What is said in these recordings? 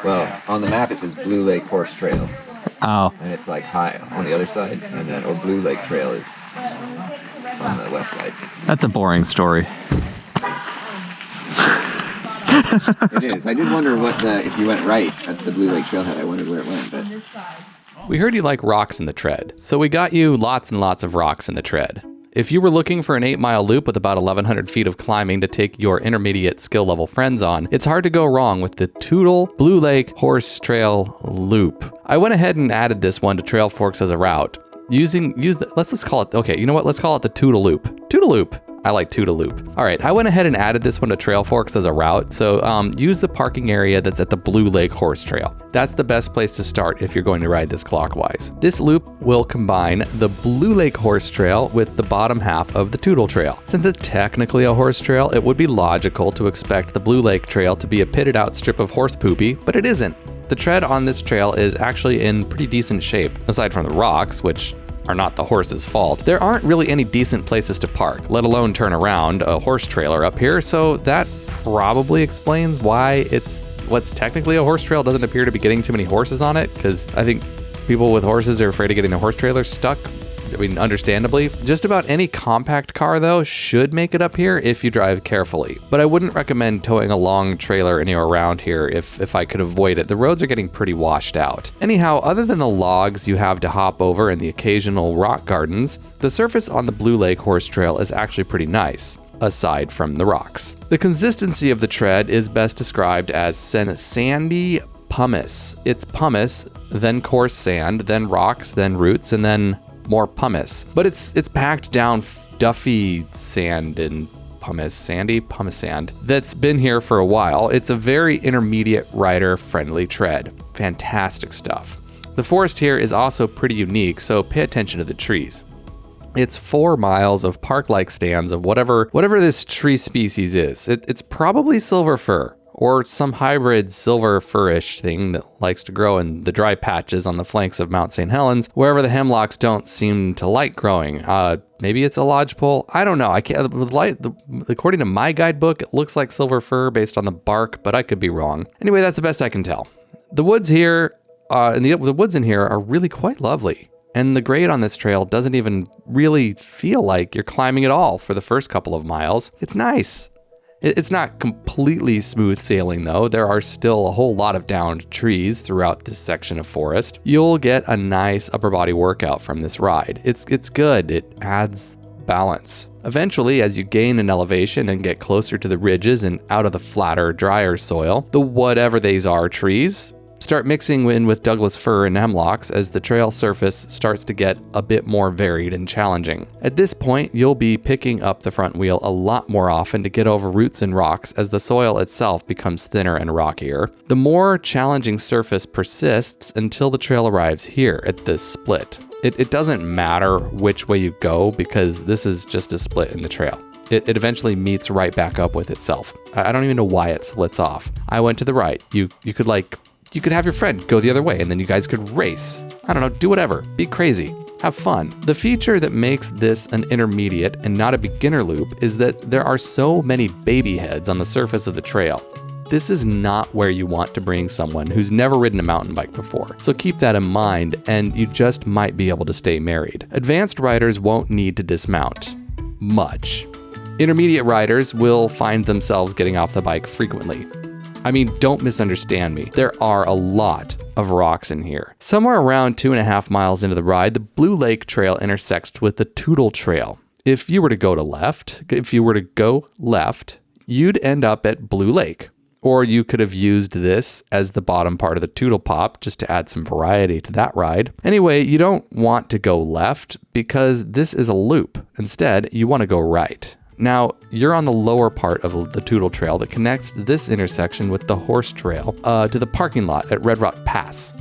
Well, on the map it says Blue Lake Horse Trail, Oh, and it's like high on the other side, and then or Blue Lake Trail is on the west side. that's a boring story. It is. I did wonder if you went right at the Blue Lake Trailhead. I wondered where it went, but We heard you like rocks in the tread, so we got you lots and lots of rocks in the tread. If you were looking for an 8-mile loop with about 1,100 feet of climbing to take your intermediate skill level friends on, it's hard to go wrong with the Toutle Blue Lake Horse Trail Loop. I went ahead and added this one to Trail Forks as a route. Let's call it, okay, you know what? Let's call it the Toutleloop. Toutleloop. I like Toutleloop. All right, I went ahead and added this one to Trail Forks as a route, so use the parking area that's at the Blue Lake Horse Trail. That's the best place to start if you're going to ride this clockwise. This loop will combine the Blue Lake Horse Trail with the bottom half of the Toutle Trail. Since it's technically a horse trail, it would be logical to expect the Blue Lake Trail to be a pitted out strip of horse poopy, but it isn't. The tread on this trail is actually in pretty decent shape, aside from the rocks, which are not the horse's fault. There aren't really any decent places to park, let alone turn around a horse trailer up here, so that probably explains why what's technically a horse trail doesn't appear to be getting too many horses on it, because I think people with horses are afraid of getting their horse trailer stuck. I mean, understandably. Just about any compact car, though, should make it up here if you drive carefully. But I wouldn't recommend towing a long trailer anywhere around here if I could avoid it. The roads are getting pretty washed out. Anyhow, other than the logs you have to hop over and the occasional rock gardens, the surface on the Blue Lake Horse Trail is actually pretty nice, aside from the rocks. The consistency of the tread is best described as sandy pumice. It's pumice, then coarse sand, then rocks, then roots, and then more pumice, but it's packed down duffy sand and pumice sand that's been here for a while. It's a very intermediate rider friendly tread. Fantastic stuff. The forest here is also pretty unique, so pay attention to the trees. It's 4 miles of park-like stands of whatever this tree species is. It's probably silver fir, or some hybrid silver fir-ish thing that likes to grow in the dry patches on the flanks of Mount St. Helens, wherever the hemlocks don't seem to like growing. Maybe it's a lodgepole. I don't know. According to my guidebook, it looks like silver fir based on the bark, but I could be wrong. Anyway, that's the best I can tell. The woods here, the woods in here are really quite lovely. And the grade on this trail doesn't even really feel like you're climbing at all for the first couple of miles. It's nice. It's not completely smooth sailing though. There are still a whole lot of downed trees throughout this section of forest. You'll get a nice upper body workout from this ride. It's good. It adds balance. Eventually, as you gain in elevation and get closer to the ridges and out of the flatter, drier soil, the whatever these are trees start mixing in with Douglas fir and hemlocks as the trail surface starts to get a bit more varied and challenging. At this point, you'll be picking up the front wheel a lot more often to get over roots and rocks as the soil itself becomes thinner and rockier. The more challenging surface persists until the trail arrives here at this split. It doesn't matter which way you go because this is just a split in the trail. It eventually meets right back up with itself. I don't even know why it splits off. I went to the right. You could have your friend go the other way and then you guys could race. I don't know, do whatever, be crazy, have fun. The feature that makes this an intermediate and not a beginner loop is that there are so many baby heads on the surface of the trail. This is not where you want to bring someone who's never ridden a mountain bike before. So keep that in mind and you just might be able to stay married. Advanced riders won't need to dismount much. Intermediate riders will find themselves getting off the bike frequently. I mean, don't misunderstand me. There are a lot of rocks in here. Somewhere around 2.5 miles into the ride, the Blue Lake Trail intersects with the Toutle Trail. If you were to go left, you'd end up at Blue Lake. Or you could have used this as the bottom part of the Toutle Pop just to add some variety to that ride. Anyway, you don't want to go left because this is a loop. Instead, you want to go right. Now, you're on the lower part of the Toutle Trail that connects this intersection with the horse trail to the parking lot at Red Rock Pass.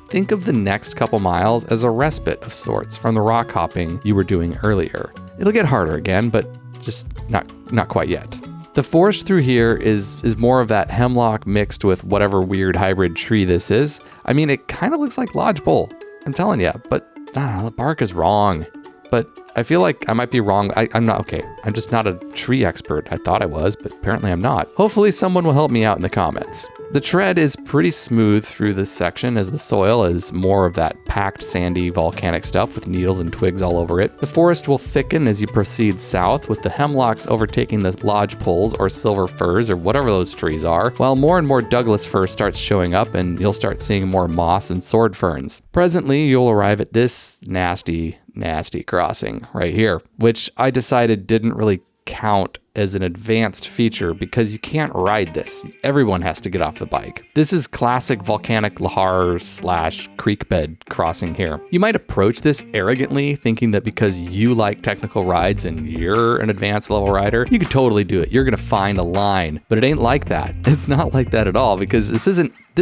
Think of the next couple miles as a respite of sorts from the rock hopping you were doing earlier. It'll get harder again, but just not quite yet. The forest through here is more of that hemlock mixed with whatever weird hybrid tree this is. I mean, it kind of looks like lodgepole, I'm telling you, but I don't know, the bark is wrong. But I feel like I might be wrong. I'm not, okay. I'm just not a tree expert. I thought I was, but apparently I'm not. Hopefully someone will help me out in the comments. The tread is pretty smooth through this section as the soil is more of that packed, sandy, volcanic stuff with needles and twigs all over it. The forest will thicken as you proceed south, with the hemlocks overtaking the lodgepoles or silver firs or whatever those trees are, while more and more Douglas fir starts showing up and you'll start seeing more moss and sword ferns. Presently, you'll arrive at this nasty crossing right here, which I decided didn't really count as an advanced feature because you can't ride this. Everyone has to get off the bike. This is classic volcanic Lahar / creek bed crossing here. You might approach this arrogantly, thinking that because you like technical rides and you're an advanced level rider, you could totally do it. You're gonna find a line, but it ain't like that. It's not like that at all because this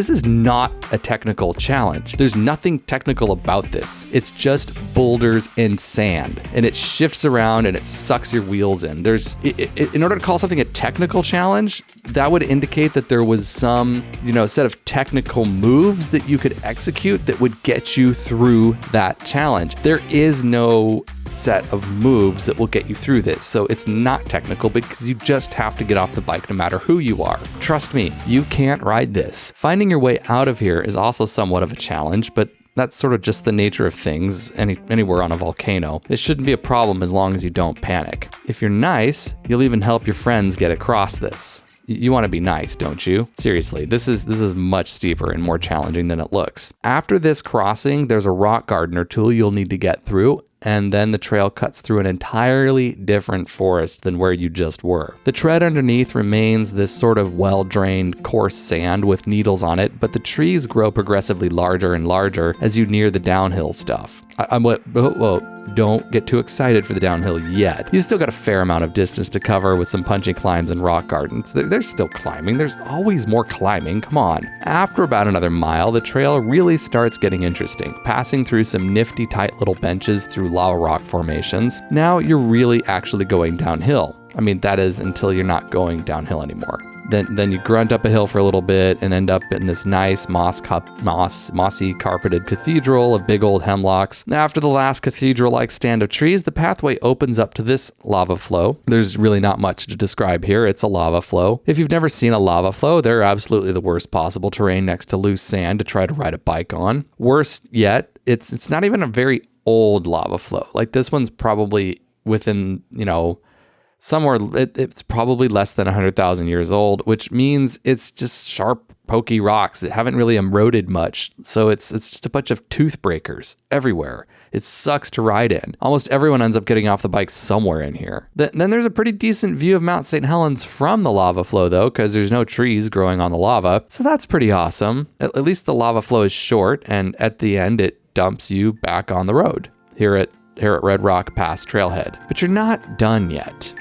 is not a technical challenge. There's nothing technical about this. It's just boulders and sand, and it shifts around and it sucks your wheels in. In order to call something a technical challenge, that would indicate that there was some, set of technical moves that you could execute that would get you through that challenge. There is no set of moves that will get you through this, so it's not technical because you just have to get off the bike no matter who you are. Trust me, you can't ride this. Finding your way out of here is also somewhat of a challenge, but that's sort of just the nature of things anywhere on a volcano. It shouldn't be a problem as long as you don't panic. If you're nice, you'll even help your friends get across this. You want to be nice, don't you? Seriously, this is much steeper and more challenging than it looks. After this crossing, there's a rock garden or two you'll need to get through, and then the trail cuts through an entirely different forest than where you just were. The tread underneath remains this sort of well-drained, coarse sand with needles on it, but the trees grow progressively larger and larger as you near the downhill stuff. Don't get too excited for the downhill yet. You still got a fair amount of distance to cover with some punchy climbs and rock gardens. They're still climbing. There's always more climbing. Come on. After about another mile, the trail really starts getting interesting, passing through some nifty, tight little benches through lava rock formations. Now you're really actually going downhill. I mean, that is until you're not going downhill anymore. Then you grunt up a hill for a little bit and end up in this nice mossy carpeted cathedral of big old hemlocks. After the last cathedral-like stand of trees, the pathway opens up to this lava flow. There's really not much to describe here. It's a lava flow. If you've never seen a lava flow, they're absolutely the worst possible terrain next to loose sand to try to ride a bike on. Worse yet, it's not even a very old lava flow. Like this one's probably within, somewhere, it's probably less than 100,000 years old, which means it's just sharp, pokey rocks that haven't really eroded much. So it's just a bunch of tooth breakers everywhere. It sucks to ride in. Almost everyone ends up getting off the bike somewhere in here. Then there's a pretty decent view of Mount St. Helens from the lava flow though, because there's no trees growing on the lava. So that's pretty awesome. At least the lava flow is short, and at the end it dumps you back on the road here at Red Rock Pass Trailhead. But you're not done yet.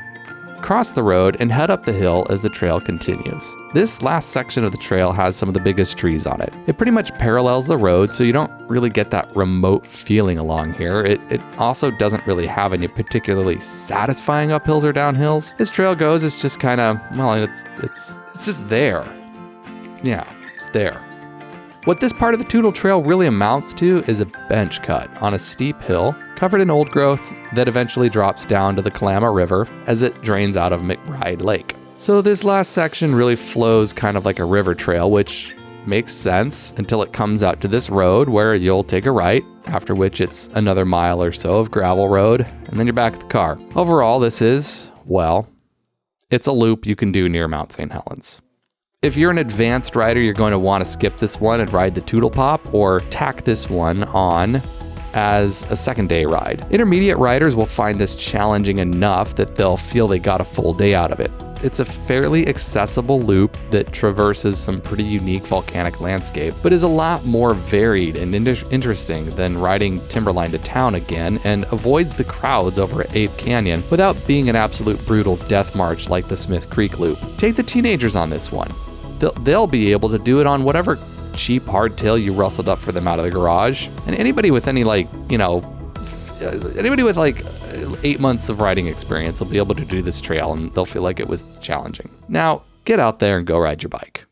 Cross the road and head up the hill as the trail continues. This last section of the trail has some of the biggest trees on it. It pretty much parallels the road, so you don't really get that remote feeling along here. It also doesn't really have any particularly satisfying uphills or downhills. This trail goes, it's just kind of, it's just there. Yeah, it's there. What this part of the Toutle Trail really amounts to is a bench cut on a steep hill covered in old growth that eventually drops down to the Kalama River as it drains out of McBride Lake. So this last section really flows kind of like a river trail, which makes sense until it comes out to this road where you'll take a right, after which it's another mile or so of gravel road, and then you're back at the car. Overall, this is, it's a loop you can do near Mount St. Helens. If you're an advanced rider, you're going to want to skip this one and ride the Toutle Pop, or tack this one on as a second day ride. Intermediate riders will find this challenging enough that they'll feel they got a full day out of it. It's a fairly accessible loop that traverses some pretty unique volcanic landscape, but is a lot more varied and interesting than riding Timberline to town again, and avoids the crowds over at Ape Canyon without being an absolute brutal death march like the Smith Creek Loop. Take the teenagers on this one. They'll be able to do it on whatever cheap hardtail you rustled up for them out of the garage. And anybody with anybody with 8 months of riding experience will be able to do this trail, and they'll feel like it was challenging. Now, get out there and go ride your bike.